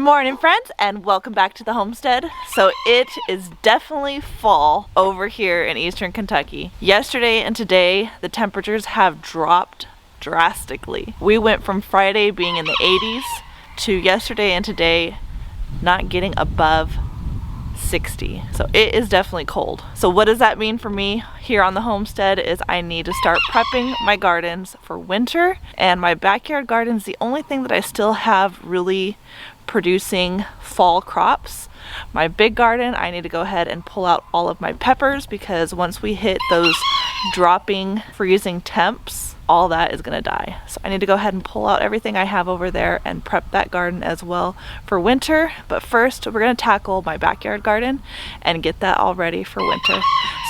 morning, friends, and welcome back to the homestead. So it is definitely fall over here in eastern Kentucky. Yesterday and today the temperatures have dropped drastically. We went from Friday being in the 80s to yesterday and today not getting above 60. So it is definitely cold. So what does that mean for me here on the homestead is I need to start prepping my gardens for winter, and my backyard garden is the only thing that I still have really producing fall crops. My big garden, I need to go ahead and pull out all of my peppers because once we hit those dropping freezing temps, all that is gonna die. So I need to go ahead and pull out everything I have over there and prep that garden as well for winter. But first, we're gonna tackle my backyard garden and get that all ready for winter.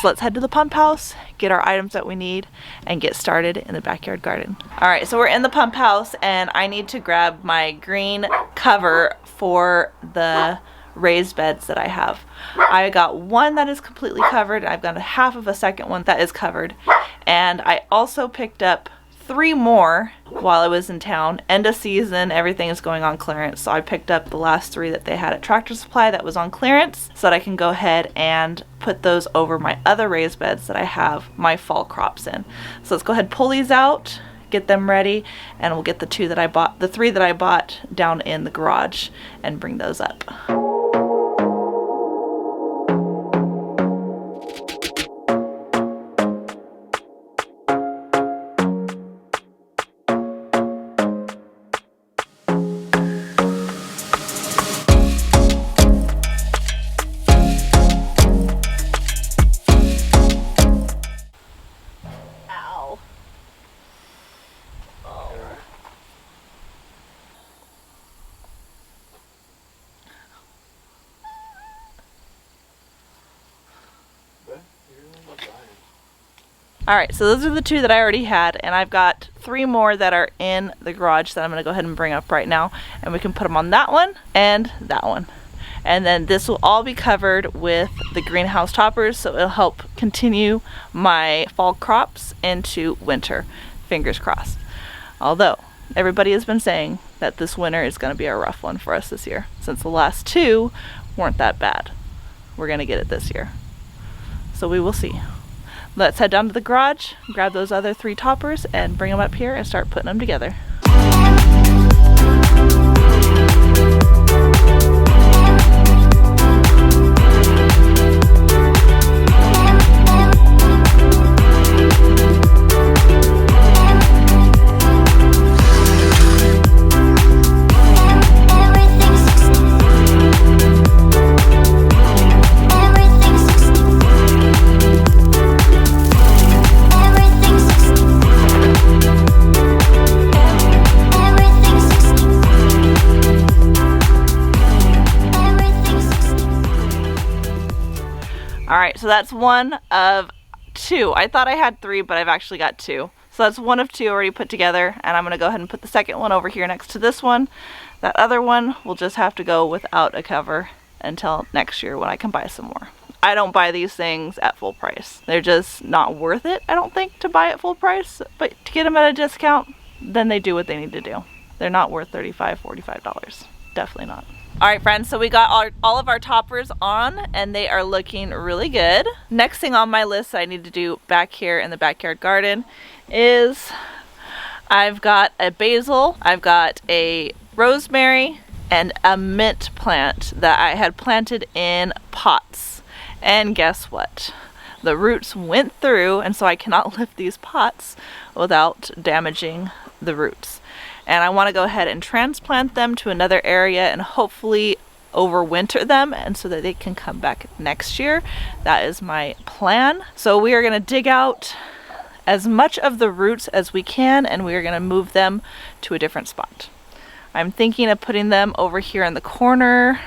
So let's head to the pump house, get our items that we need, and get started in the backyard garden. All right, so we're in the pump house and I need to grab my green cover for the raised beds that I have. I got one that is completely covered. I've got half of a second one that is covered. And I also picked up 3 more while I was in town. End of season, everything is going on clearance. So I picked up the last 3 that they had at Tractor Supply that was on clearance so that I can go ahead and put those over my other raised beds that I have my fall crops in. So let's go ahead and pull these out, get them ready, and we'll get the 3 that I bought down in the garage and bring those up. Alright, so those are the 2 that I already had, and I've got 3 more that are in the garage that I'm going to go ahead and bring up right now, and we can put them on that one and that one. And then this will all be covered with the greenhouse toppers, so it'll help continue my fall crops into winter. Fingers crossed. Although, everybody has been saying that this winter is going to be a rough one for us this year, since the last 2 weren't that bad. We're going to get it this year. So we will see. Let's head down to the garage, grab those other 3 toppers, and bring them up here and start putting them together. Alright, so that's 1 of 2. I thought I had 3, but I've actually got 2. So that's 1 of 2 already put together, and I'm going to go ahead and put the second one over here next to this one. That other one will just have to go without a cover until next year when I can buy some more. I don't buy these things at full price. They're just not worth it, I don't think, to buy at full price. But to get them at a discount, then they do what they need to do. They're not worth $35, $45. Definitely not. Alright friends, so we got all of our toppers on and they are looking really good. Next thing on my list I need to do back here in the backyard garden is I've got a basil, I've got a rosemary, and a mint plant that I had planted in pots. And guess what? The roots went through, and so I cannot lift these pots without damaging the roots. And I want to go ahead and transplant them to another area and hopefully overwinter them, and so that they can come back next year. That is my plan. So we are going to dig out as much of the roots as we can, and we are going to move them to a different spot. I'm thinking of putting them over here in the corner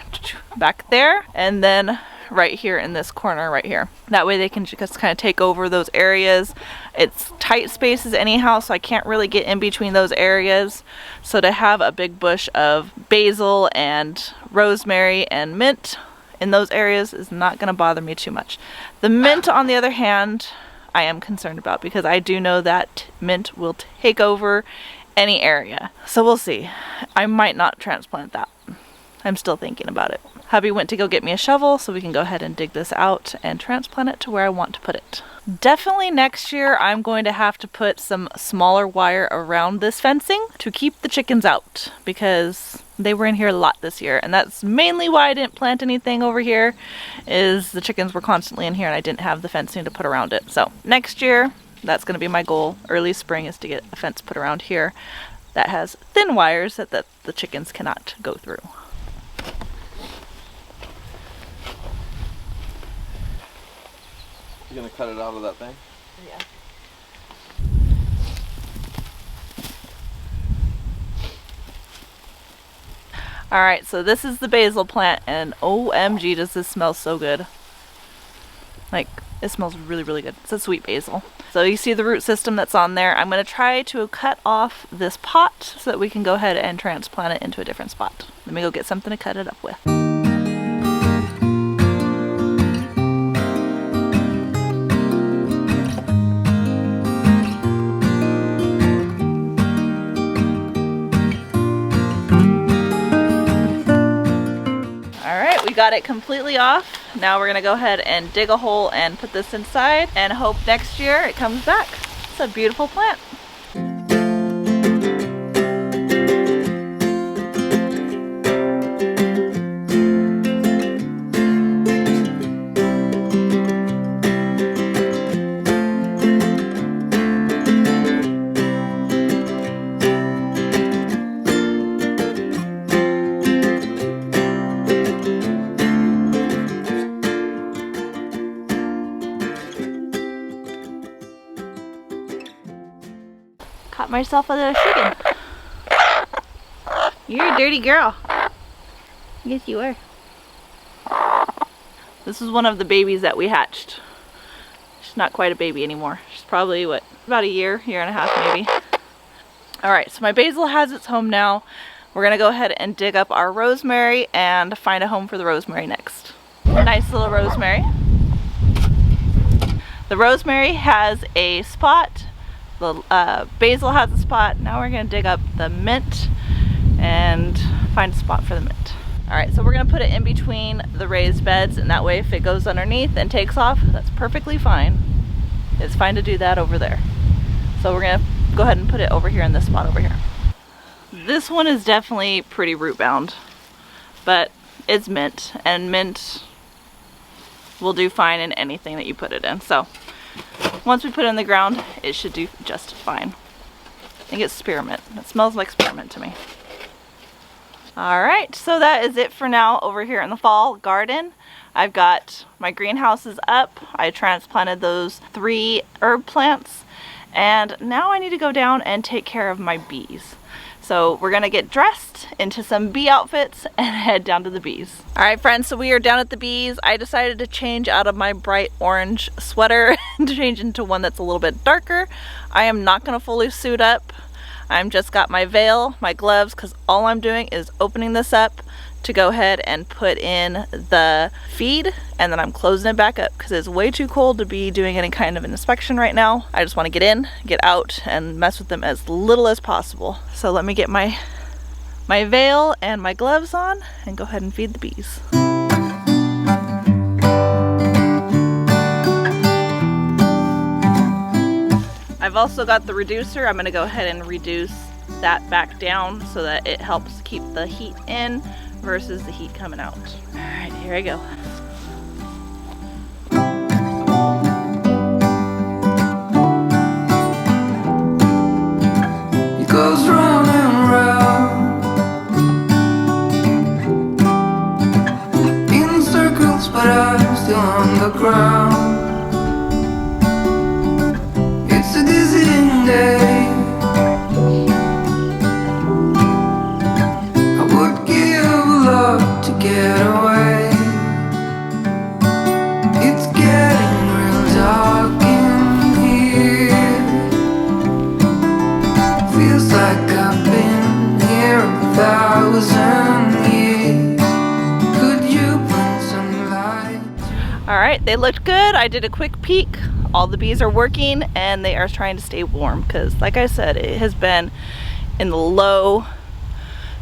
back there, and then right here in this corner right here. That way they can just kind of take over those areas. It's tight spaces anyhow, so I can't really get in between those areas. So to have a big bush of basil and rosemary and mint in those areas is not going to bother me too much. The mint, on the other hand, I am concerned about because I do know that mint will take over any area. So we'll see. I might not transplant that. I'm still thinking about it. Hubby went to go get me a shovel so we can go ahead and dig this out and transplant it to where I want to put it. Definitely next year I'm going to have to put some smaller wire around this fencing to keep the chickens out, because they were in here a lot this year, and that's mainly why I didn't plant anything over here, is the chickens were constantly in here and I didn't have the fencing to put around it. So next year, that's going to be my goal. Early spring is to get a fence put around here that has thin wires that the chickens cannot go through. You gonna cut it out of that thing? Yeah. Alright, so this is the basil plant, and OMG does this smell so good. Like, it smells really, really good. It's a sweet basil. So you see the root system that's on there. I'm going to try to cut off this pot so that we can go ahead and transplant it into a different spot. Let me go get something to cut it up with. Got it completely off. Now we're gonna go ahead and dig a hole and put this inside and hope next year it comes back. It's a beautiful plant. Caught myself a little chicken. You're a dirty girl. Yes, you are. This is one of the babies that we hatched. She's not quite a baby anymore. She's probably, what, about a year and a half maybe. Alright, so my basil has its home now. We're gonna go ahead and dig up our rosemary and find a home for the rosemary next. Nice little rosemary. The rosemary has a spot. The basil has a spot. Now we're going to dig up the mint and find a spot for the mint. Alright, so we're going to put it in between the raised beds, and that way if it goes underneath and takes off, that's perfectly fine. It's fine to do that over there. So we're going to go ahead and put it over here in this spot over here. This one is definitely pretty root bound, but it's mint, and mint will do fine in anything that you put it in. So once we put it in the ground, it should do just fine. I think it's spearmint. It smells like spearmint to me. Alright, so that is it for now over here in the fall garden. I've got my greenhouses up. I transplanted those 3 herb plants, and now I need to go down and take care of my bees. So we're gonna get dressed into some bee outfits and head down to the bees. All right, friends, so we are down at the bees. I decided to change out of my bright orange sweater and to change into one that's a little bit darker. I am not gonna fully suit up. I'm just got my veil, my gloves, because all I'm doing is opening this up to go ahead and put in the feed, and then I'm closing it back up because it's way too cold to be doing any kind of an inspection right now. I just want to get in, get out, and mess with them as little as possible. So let me get my veil and my gloves on and go ahead and feed the bees. I've also got the reducer. I'm going to go ahead and reduce that back down so that it helps keep the heat in versus the heat coming out. All right, here I go. It goes round and round in circles, but I'm still on the ground. It's a dizzying day. Get away. It's getting real dark in here. Feels like I've been here 1,000 years. Could you bring some light? Alright, they looked good. I did a quick peek. All the bees are working and they are trying to stay warm because, like I said, it has been in the low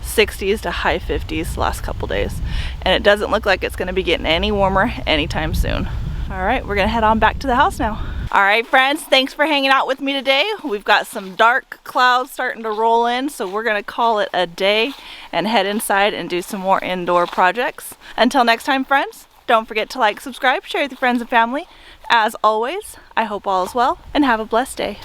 60s to high 50s the last couple days. And it doesn't look like it's gonna be getting any warmer anytime soon. All right, we're gonna head on back to the house now. All right, friends, thanks for hanging out with me today. We've got some dark clouds starting to roll in, so we're gonna call it a day and head inside and do some more indoor projects. Until next time, friends, don't forget to like, subscribe, share with your friends and family. As always, I hope all is well and have a blessed day.